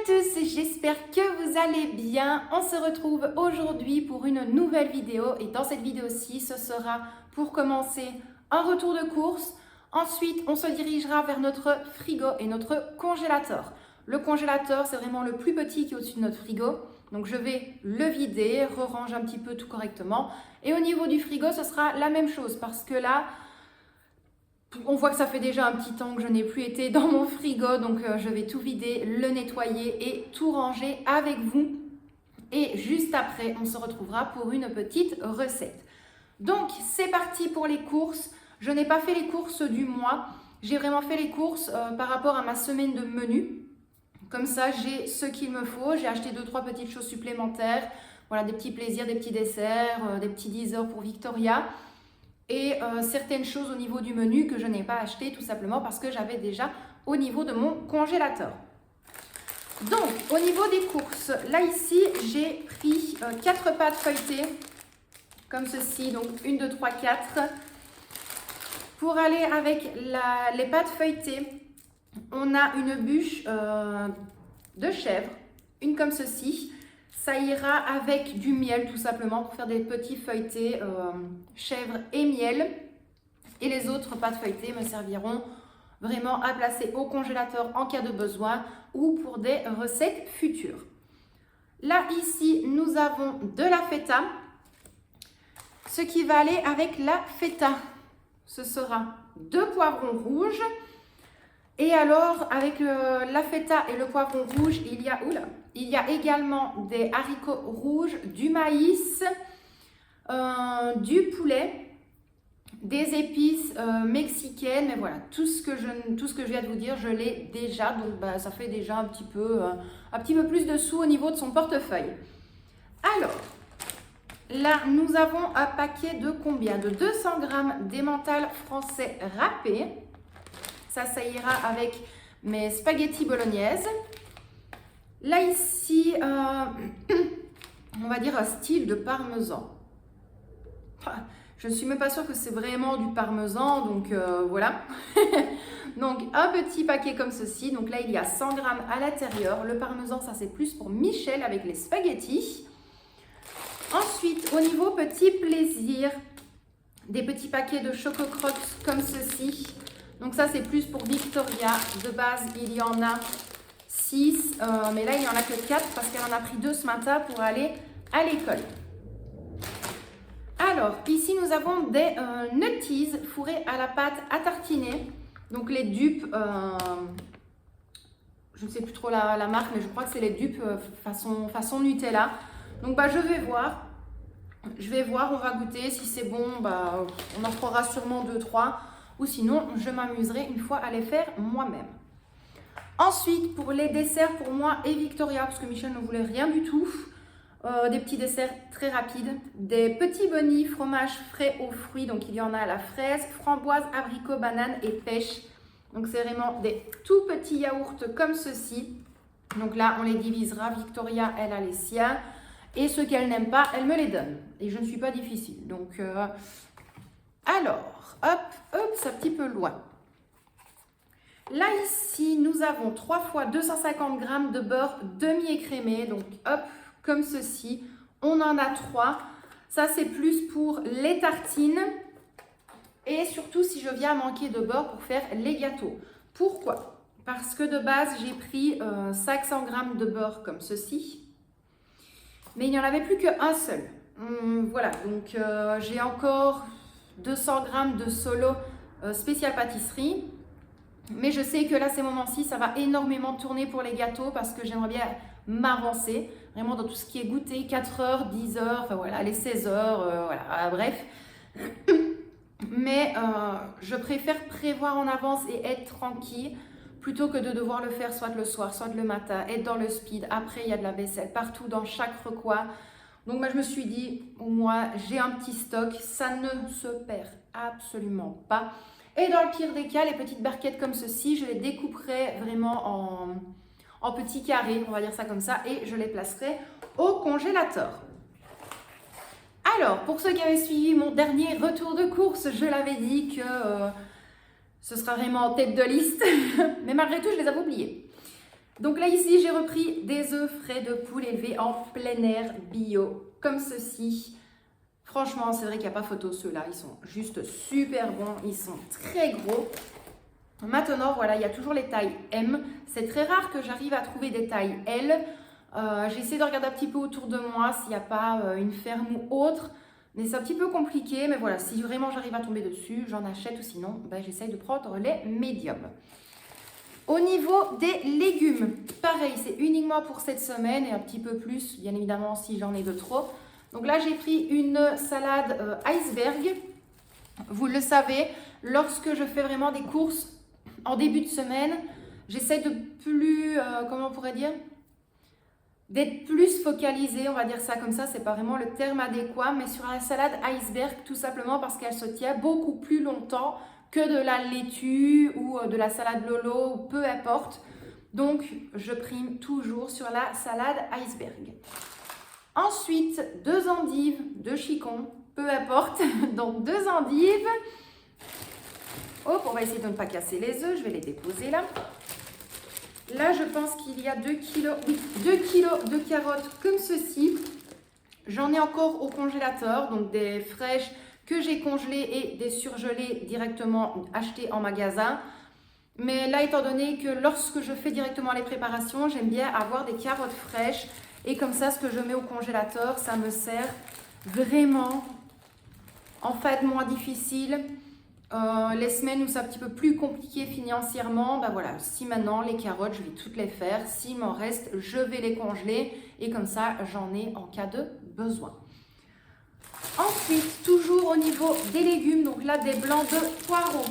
tous, j'espère que vous allez bien. On se retrouve aujourd'hui pour une nouvelle vidéo et dans cette vidéo-ci, ce sera pour commencer un retour de course. Ensuite, on se dirigera vers notre frigo et notre congélateur. Le congélateur, c'est vraiment le plus petit qui est au-dessus de notre frigo. Donc, je vais le vider, re-ranger un petit peu tout correctement. Et au niveau du frigo, ce sera la même chose parce que là, on voit que ça fait déjà un petit temps que je n'ai plus été dans mon frigo, donc je vais tout vider, le nettoyer et tout ranger avec vous. Et juste après, on se retrouvera pour une petite recette. Donc, c'est parti pour les courses. Je n'ai pas fait les courses du mois. J'ai vraiment fait les courses par rapport à ma semaine de menu. Comme ça, j'ai ce qu'il me faut. J'ai acheté 2-3 petites choses supplémentaires. Voilà, des petits plaisirs, des petits desserts, des petits 10 heures pour Victoria. Et certaines choses au niveau du menu que je n'ai pas acheté tout simplement parce que j'avais déjà au niveau de mon congélateur. Donc, au niveau des courses, là ici, j'ai pris 4 pâtes feuilletées, comme ceci, donc 1, 2, 3, 4. Pour aller avec les pâtes feuilletées, on a une bûche de chèvre, une comme ceci. Ça ira avec du miel tout simplement pour faire des petits feuilletés chèvre et miel. Et les autres pâtes feuilletées me serviront vraiment à placer au congélateur en cas de besoin ou pour des recettes futures. Là, ici, nous avons de la feta. Ce qui va aller avec la feta, ce sera 2 poivrons rouges. Et alors, avec la feta et le poivron rouge, il y a également des haricots rouges, du maïs, du poulet, des épices mexicaines. Mais voilà, tout ce que je viens de vous dire, je l'ai déjà. Donc, ça fait déjà un petit peu plus de sous au niveau de son portefeuille. Alors, là, nous avons un paquet de combien? De 200 grammes d'emmental français râpé. Ça ira avec mes spaghettis bolognaises. Là, ici, on va dire un style de parmesan. Je ne suis même pas sûre que c'est vraiment du parmesan, donc voilà. Donc, un petit paquet comme ceci. Donc là, il y a 100 grammes à l'intérieur. Le parmesan, ça, c'est plus pour Michel avec les spaghettis. Ensuite, au niveau petit plaisir, des petits paquets de Choco Crocs comme ceci. Donc ça, c'est plus pour Victoria. De base, il y en a 6, mais là, il n'y en a que 4 parce qu'elle en a pris 2 ce matin pour aller à l'école. Alors, ici, nous avons des nutties fourrées à la pâte à tartiner. Donc, les dupes, je ne sais plus trop la marque, mais je crois que c'est les dupes façon Nutella. Donc, je vais voir. On va goûter. Si c'est bon, on en fera sûrement 2-3. Ou sinon, je m'amuserai une fois à les faire moi-même. Ensuite, pour les desserts, pour moi et Victoria, parce que Michel ne voulait rien du tout, des petits desserts très rapides, des petits bunnies fromage frais aux fruits, donc il y en a à la fraise, framboise, abricot, banane et pêche. Donc c'est vraiment des tout petits yaourts comme ceci. Donc là, on les divisera. Victoria, elle a les siens. Et ceux qu'elle n'aime pas, elle me les donne. Et je ne suis pas difficile. Donc, alors, hop, c'est un petit peu loin. Là, ici, nous avons 3 fois 250 g de beurre demi-écrémé. Donc, hop, comme ceci. On en a 3. Ça, c'est plus pour les tartines. Et surtout, si je viens à manquer de beurre pour faire les gâteaux. Pourquoi? Parce que de base, j'ai pris 500 g de beurre comme ceci. Mais il n'y en avait plus qu'un seul. Voilà, donc j'ai encore 200 g de solo spécial pâtisserie. Mais je sais que là, ces moments-ci, ça va énormément tourner pour les gâteaux parce que j'aimerais bien m'avancer vraiment dans tout ce qui est goûter, 4 heures, 10 heures, enfin voilà, les 16 heures, voilà, bref. Mais je préfère prévoir en avance et être tranquille plutôt que de devoir le faire soit le soir, soit le matin, être dans le speed. Après, il y a de la vaisselle partout, dans chaque recoin. Donc, je me suis dit, au moins, j'ai un petit stock. Ça ne se perd absolument pas. Et dans le pire des cas, les petites barquettes comme ceci, je les découperai vraiment en petits carrés, on va dire ça comme ça, et je les placerai au congélateur. Alors, pour ceux qui avaient suivi mon dernier retour de course, je l'avais dit que... ce sera vraiment en tête de liste, mais malgré tout, je les avais oubliés. Donc là ici j'ai repris des œufs frais de poule élevés en plein air bio comme ceci. Franchement c'est vrai qu'il n'y a pas photo, ceux-là ils sont juste super bons, ils sont très gros. Maintenant voilà, il y a toujours les tailles M, c'est très rare que j'arrive à trouver des tailles L. J'essaie de regarder un petit peu autour de moi s'il n'y a pas une ferme ou autre, mais c'est un petit peu compliqué, mais voilà, si vraiment j'arrive à tomber dessus, j'en achète ou sinon ben, j'essaye de prendre les médiums. Au niveau des légumes, pareil, c'est uniquement pour cette semaine et un petit peu plus, bien évidemment, si j'en ai de trop. Donc là, j'ai pris une salade iceberg. Vous le savez, lorsque je fais vraiment des courses en début de semaine, j'essaie de plus, comment on pourrait dire, d'être plus focalisée, on va dire ça comme ça, c'est pas vraiment le terme adéquat, mais sur la salade iceberg, tout simplement parce qu'elle se tient beaucoup plus longtemps que de la laitue ou de la salade lolo, ou peu importe. Donc, je prime toujours sur la salade iceberg. Ensuite, 2 endives de chicon, peu importe. Donc, 2 endives. Hop, on va essayer de ne pas casser les œufs. Je vais les déposer là. Là, je pense qu'il y a 2 kilos, oui, 2 kilos de carottes comme ceci. J'en ai encore au congélateur, donc des fraîches que j'ai congelées et des surgelées directement achetées en magasin. Mais là, étant donné que lorsque je fais directement les préparations, j'aime bien avoir des carottes fraîches. Et comme ça, ce que je mets au congélateur, ça me sert vraiment en fin de mois difficile. Les semaines où c'est un petit peu plus compliqué financièrement, ben voilà, si maintenant les carottes, je vais toutes les faire. S'il m'en reste, je vais les congeler. Et comme ça, j'en ai en cas de besoin. Ensuite, toujours au niveau des légumes, donc là, des blancs de poireaux.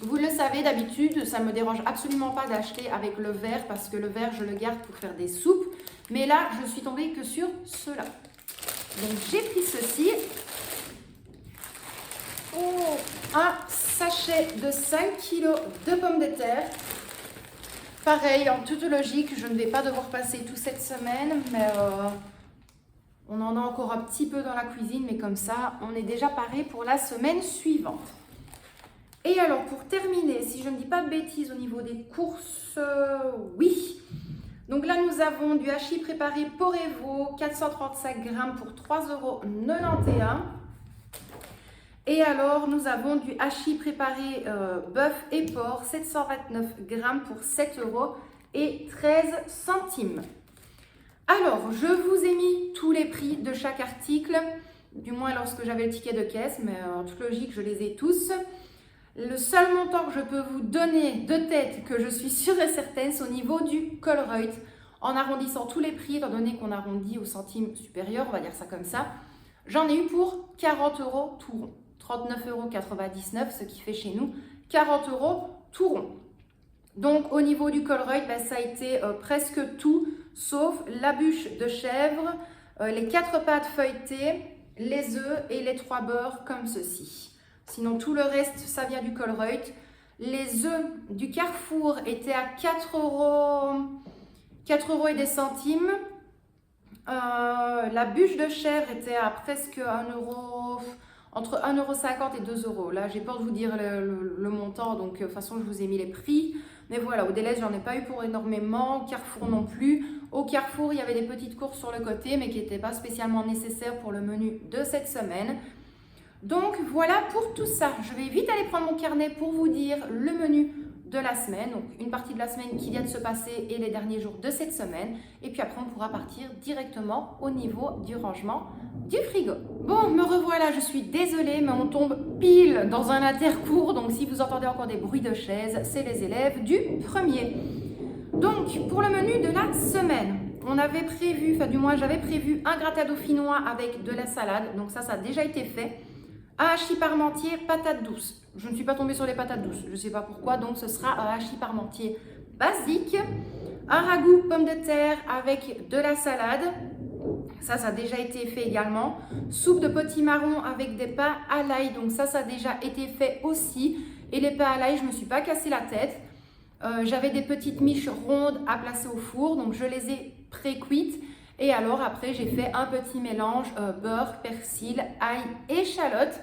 Vous le savez, d'habitude, ça ne me dérange absolument pas d'acheter avec le vert parce que le vert, je le garde pour faire des soupes. Mais là, je suis tombée que sur ceux-là. Donc, j'ai pris ceci. Oh, un sachet de 5 kg de pommes de terre. Pareil, en toute logique, je ne vais pas devoir passer toute cette semaine, mais on en a encore un petit peu dans la cuisine, mais comme ça, on est déjà paré pour la semaine suivante. Et alors, pour terminer, si je ne dis pas de bêtises au niveau des courses, oui. Donc là, nous avons du hachis préparé Porevo, 435 grammes pour 3,91 €. Et alors, nous avons du hachis préparé bœuf et porc, 729 grammes pour 7,13 €. Alors, je vous ai mis tous les prix de chaque article, du moins lorsque j'avais le ticket de caisse, mais en toute logique, je les ai tous. Le seul montant que je peux vous donner de tête, que je suis sûre et certaine, c'est au niveau du Colruyt. En arrondissant tous les prix, étant donné qu'on arrondit au centime supérieur, on va dire ça comme ça, j'en ai eu pour 40 € tout rond. 39,99 €, ce qui fait chez nous 40 € tout rond. Donc au niveau du Colruyt, ben, ça a été presque tout, sauf la bûche de chèvre, les 4 pâtes feuilletées, les œufs et les 3 beurres comme ceci. Sinon tout le reste, ça vient du Colruyt. Les œufs du Carrefour étaient à 4 € et des centimes. La bûche de chèvre était à presque 1 €, entre 1,50 € et 2 €. Là, j'ai peur de vous dire le montant, donc de toute façon, je vous ai mis les prix. Mais voilà, au Delhaize, j'en ai pas eu pour énormément. Au Carrefour non plus. Au Carrefour, il y avait des petites courses sur le côté, mais qui n'étaient pas spécialement nécessaires pour le menu de cette semaine. Donc voilà pour tout ça. Je vais vite aller prendre mon carnet pour vous dire le menu de la semaine, donc une partie de la semaine qui vient de se passer et les derniers jours de cette semaine. Et puis après, on pourra partir directement au niveau du rangement du frigo. Bon, me revoilà, je suis désolée, mais on tombe pile dans un intercours. Donc si vous entendez encore des bruits de chaises, c'est les élèves du premier. Donc, pour le menu de la semaine, on avait prévu, enfin du moins j'avais prévu un gratin dauphinois avec de la salade. Donc ça a déjà été fait. Un hachis parmentier, patates douces. Je ne suis pas tombée sur les patates douces, je ne sais pas pourquoi, donc ce sera un hachis parmentier basique. Un ragoût pommes de terre avec de la salade. Ça a déjà été fait également. Soupe de potimarron avec des pains à l'ail, donc ça a déjà été fait aussi. Et les pains à l'ail, je ne me suis pas cassé la tête. J'avais des petites miches rondes à placer au four, donc je les ai pré-cuites. Et alors après, j'ai fait un petit mélange beurre, persil, ail, échalote.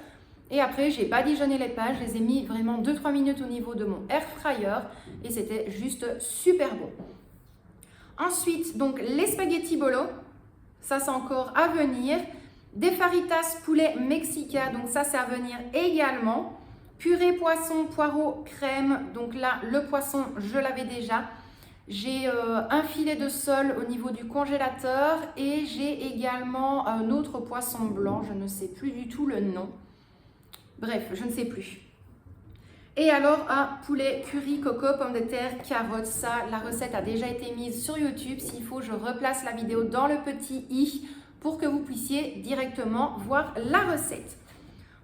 Et après, j'ai badigeonné les pains. Je les ai mis vraiment 2-3 minutes au niveau de mon air fryer. Et c'était juste super bon. Ensuite, donc les spaghettis bolo, ça c'est encore à venir. Des faritas poulet mexica, donc ça c'est à venir également. Purée poisson, poireau, crème, donc là le poisson je l'avais déjà. J'ai un filet de sole au niveau du congélateur et j'ai également un autre poisson blanc, je ne sais plus du tout le nom. Bref, je ne sais plus. Et alors un poulet curry, coco, pommes de terre, carottes. Ça, la recette a déjà été mise sur YouTube. S'il faut, je replace la vidéo dans le petit i pour que vous puissiez directement voir la recette.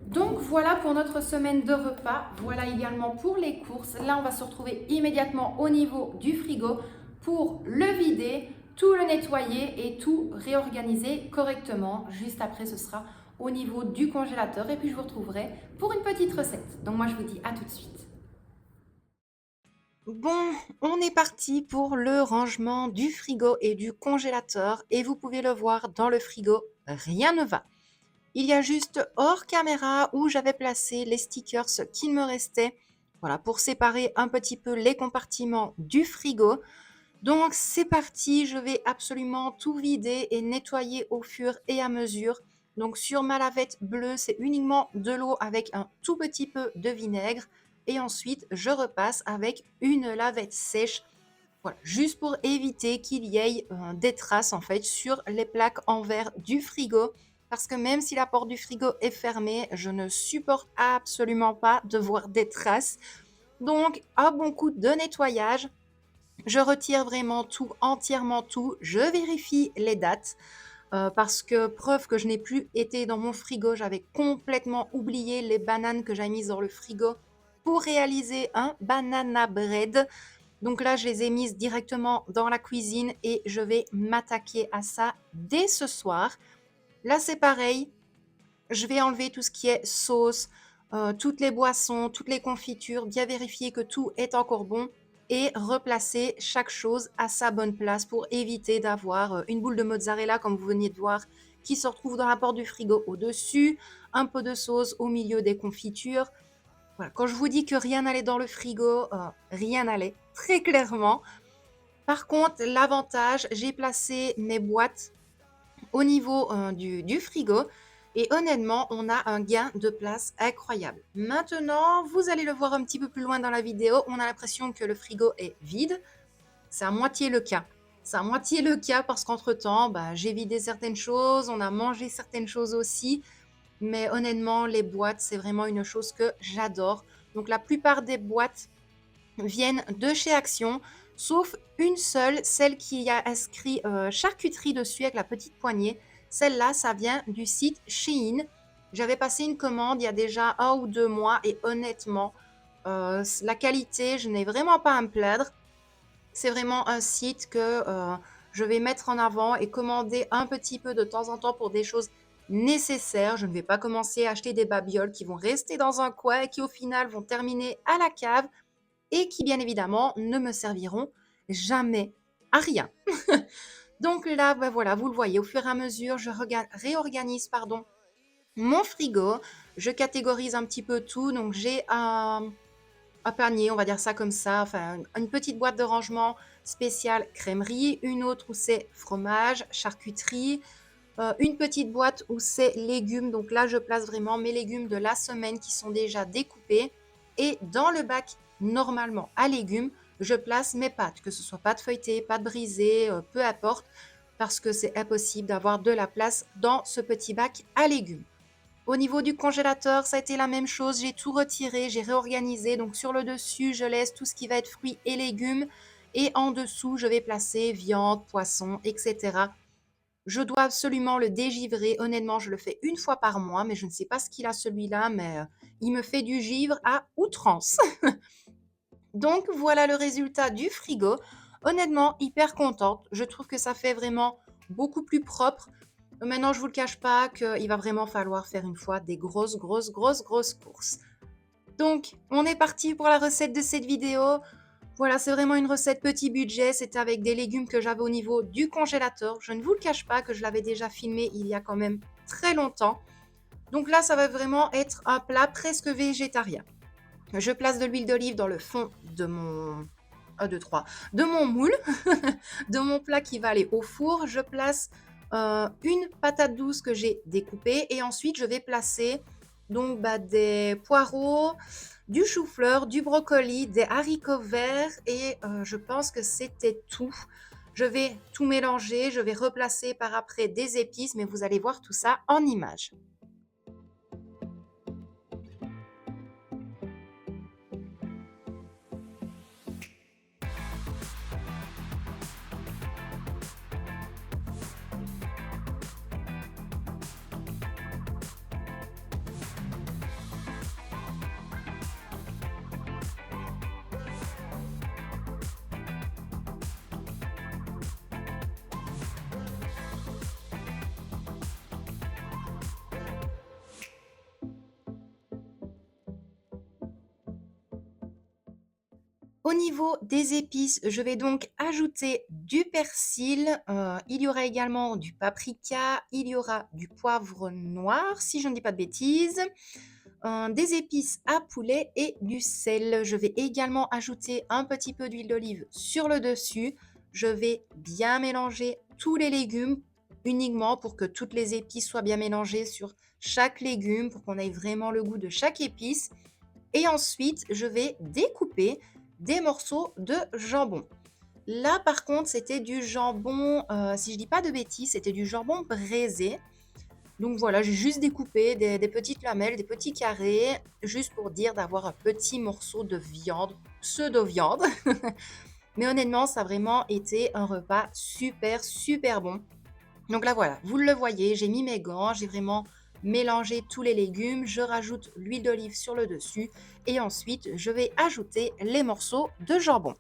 Donc voilà pour notre semaine de repas. Voilà également pour les courses. Là, on va se retrouver immédiatement au niveau du frigo pour le vider, tout le nettoyer et tout réorganiser correctement. Juste après, ce sera au niveau du congélateur et puis je vous retrouverai pour une petite recette. Donc moi, je vous dis à tout de suite. Bon, on est parti pour le rangement du frigo et du congélateur et vous pouvez le voir dans le frigo, rien ne va. Il y a juste hors caméra où j'avais placé les stickers qu'il me restait, voilà, pour séparer un petit peu les compartiments du frigo. Donc c'est parti, je vais absolument tout vider et nettoyer au fur et à mesure. Donc sur ma lavette bleue, c'est uniquement de l'eau avec un tout petit peu de vinaigre. Et ensuite, je repasse avec une lavette sèche, voilà, juste pour éviter qu'il y ait des traces en fait sur les plaques en verre du frigo. Parce que même si la porte du frigo est fermée, je ne supporte absolument pas de voir des traces. Donc, un bon coup de nettoyage. Je retire vraiment tout, entièrement tout. Je vérifie les dates parce que preuve que je n'ai plus été dans mon frigo, j'avais complètement oublié les bananes que j'avais mises dans le frigo pour réaliser un banana bread. Donc là, je les ai mises directement dans la cuisine et je vais m'attaquer à ça dès ce soir. Là, c'est pareil. Je vais enlever tout ce qui est sauce, toutes les boissons, toutes les confitures, bien vérifier que tout est encore bon et replacer chaque chose à sa bonne place pour éviter d'avoir une boule de mozzarella, comme vous veniez de voir, qui se retrouve dans la porte du frigo au-dessus, un peu de sauce au milieu des confitures. Voilà. Quand je vous dis que rien n'allait dans le frigo, rien n'allait, très clairement. Par contre, l'avantage, j'ai placé mes boîtes au niveau du frigo et honnêtement, on a un gain de place incroyable. Maintenant, vous allez le voir un petit peu plus loin dans la vidéo, on a l'impression que le frigo est vide. C'est à moitié le cas. C'est à moitié le cas parce qu'entre-temps, j'ai vidé certaines choses, on a mangé certaines choses aussi. Mais honnêtement, les boîtes, c'est vraiment une chose que j'adore. Donc la plupart des boîtes viennent de chez Action, sauf une seule, celle qui a inscrit charcuterie dessus avec la petite poignée. Celle-là, ça vient du site Shein. J'avais passé une commande il y a déjà 1 ou 2 mois et honnêtement, la qualité, je n'ai vraiment pas à me plaindre. C'est vraiment un site que je vais mettre en avant et commander un petit peu de temps en temps pour des choses nécessaires. Je ne vais pas commencer à acheter des babioles qui vont rester dans un coin et qui au final vont terminer à la cave et qui bien évidemment ne me serviront jamais à rien. Donc là, voilà, vous le voyez, au fur et à mesure, je réorganise mon frigo. Je catégorise un petit peu tout. Donc j'ai un panier, on va dire ça comme ça, enfin une petite boîte de rangement spéciale crèmerie, une autre où c'est fromage, charcuterie, une petite boîte où c'est légumes. Donc là, je place vraiment mes légumes de la semaine qui sont déjà découpés. Et dans le bac, normalement, à légumes, je place mes pâtes, que ce soit pâtes feuilletées, pâtes brisées, peu importe, parce que c'est impossible d'avoir de la place dans ce petit bac à légumes. Au niveau du congélateur, ça a été la même chose. J'ai tout retiré, j'ai réorganisé. Donc sur le dessus, je laisse tout ce qui va être fruits et légumes. Et en dessous, je vais placer viande, poisson, etc. Je dois absolument le dégivrer. Honnêtement, je le fais une fois par mois, mais je ne sais pas ce qu'il a celui-là, mais il me fait du givre à outrance. Donc voilà le résultat du frigo. Honnêtement, hyper contente. Je trouve que ça fait vraiment beaucoup plus propre. Maintenant, je vous le cache pas qu'il va vraiment falloir faire une fois des grosses courses. Donc, on est parti pour la recette de cette vidéo. Voilà, c'est vraiment une recette petit budget. C'était avec des légumes que j'avais au niveau du congélateur. Je ne vous le cache pas que je l'avais déjà filmé il y a quand même très longtemps. Donc là, ça va vraiment être un plat presque végétarien. Je place de l'huile d'olive dans le fond de mon 1, 2, 3, de mon moule, de mon plat qui va aller au four. Je place une patate douce que j'ai découpée et ensuite je vais placer donc des poireaux, du chou-fleur, du brocoli, des haricots verts et je pense que c'était tout. Je vais tout mélanger, je vais replacer par après des épices, mais vous allez voir tout ça en images. Au niveau des épices, je vais donc ajouter du persil, il y aura également du paprika, il y aura du poivre noir, si je ne dis pas de bêtises, des épices à poulet et du sel. Je vais également ajouter un petit peu d'huile d'olive sur le dessus. Je vais bien mélanger tous les légumes uniquement pour que toutes les épices soient bien mélangées sur chaque légume, pour qu'on ait vraiment le goût de chaque épice. Et ensuite, je vais découper des morceaux de jambon. Là, par contre, c'était du jambon, si je dis pas de bêtises, c'était du jambon braisé. Donc voilà, j'ai juste découpé des petites lamelles, des petits carrés, juste pour dire d'avoir un petit morceau de viande, pseudo-viande. Mais honnêtement, ça a vraiment été un repas super, super bon. Donc là, voilà, vous le voyez, j'ai mis mes gants, j'ai vraiment mélangé tous les légumes, je rajoute l'huile d'olive sur le dessus et ensuite, je vais ajouter les morceaux de jambon.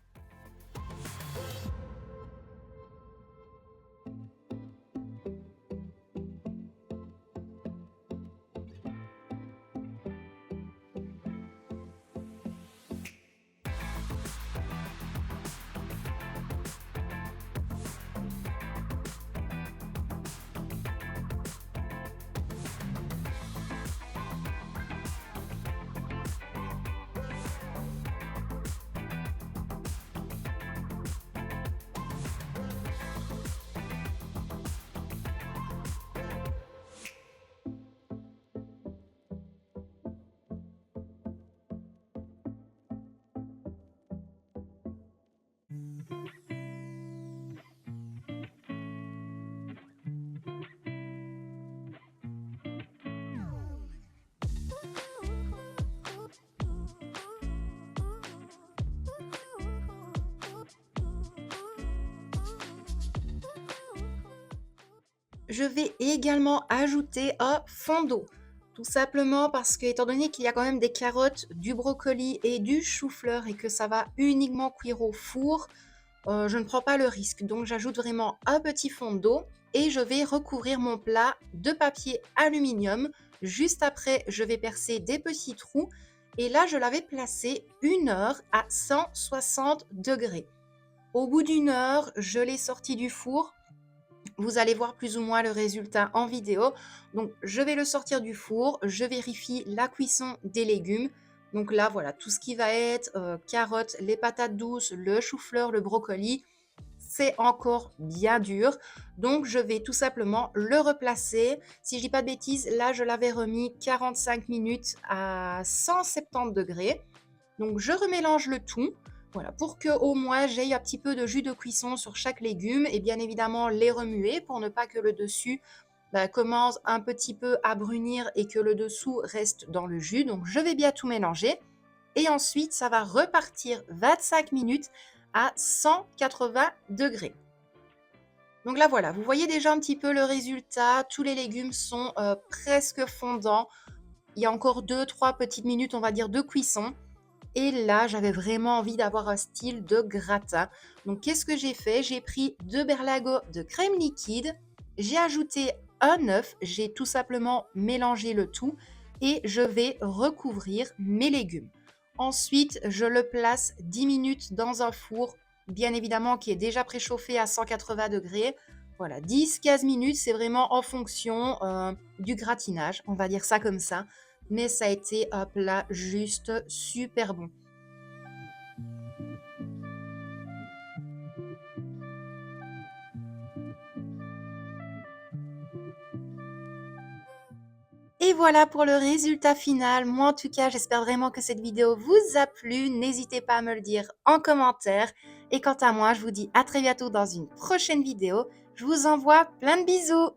Je vais également ajouter un fond d'eau. Tout simplement parce que, étant donné qu'il y a quand même des carottes, du brocoli et du chou-fleur et que ça va uniquement cuire au four, je ne prends pas le risque. Donc j'ajoute vraiment un petit fond d'eau et je vais recouvrir mon plat de papier aluminium. Juste après, je vais percer des petits trous et là, je l'avais placé 1 heure à 160 degrés. Au bout d'1 heure, je l'ai sorti du four. Vous allez voir plus ou moins le résultat en vidéo. Donc, je vais le sortir du four. Je vérifie la cuisson des légumes. Donc là, voilà, tout ce qui va être carottes, les patates douces, le chou-fleur, le brocoli, c'est encore bien dur. Donc, je vais tout simplement le replacer. Si je dis pas de bêtises, là, je l'avais remis 45 minutes à 170 degrés. Donc, je remélange le tout. Voilà, pour que au moins j'aie un petit peu de jus de cuisson sur chaque légume et bien évidemment les remuer pour ne pas que le dessus commence un petit peu à brunir et que le dessous reste dans le jus. Donc, je vais bien tout mélanger. Et ensuite, ça va repartir 25 minutes à 180 degrés. Donc là, voilà, vous voyez déjà un petit peu le résultat. Tous les légumes sont presque fondants. Il y a encore 2-3 petites minutes, on va dire, de cuisson. Et là, j'avais vraiment envie d'avoir un style de gratin. Donc, qu'est-ce que j'ai fait? J'ai pris 2 berlingots de crème liquide. J'ai ajouté un œuf. J'ai tout simplement mélangé le tout. Et je vais recouvrir mes légumes. Ensuite, je le place 10 minutes dans un four, bien évidemment, qui est déjà préchauffé à 180 degrés. Voilà, 10-15 minutes, c'est vraiment en fonction du gratinage, on va dire ça comme ça. Mais ça a été un plat juste super bon. Et voilà pour le résultat final. Moi, en tout cas, j'espère vraiment que cette vidéo vous a plu. N'hésitez pas à me le dire en commentaire. Et quant à moi, je vous dis à très bientôt dans une prochaine vidéo. Je vous envoie plein de bisous.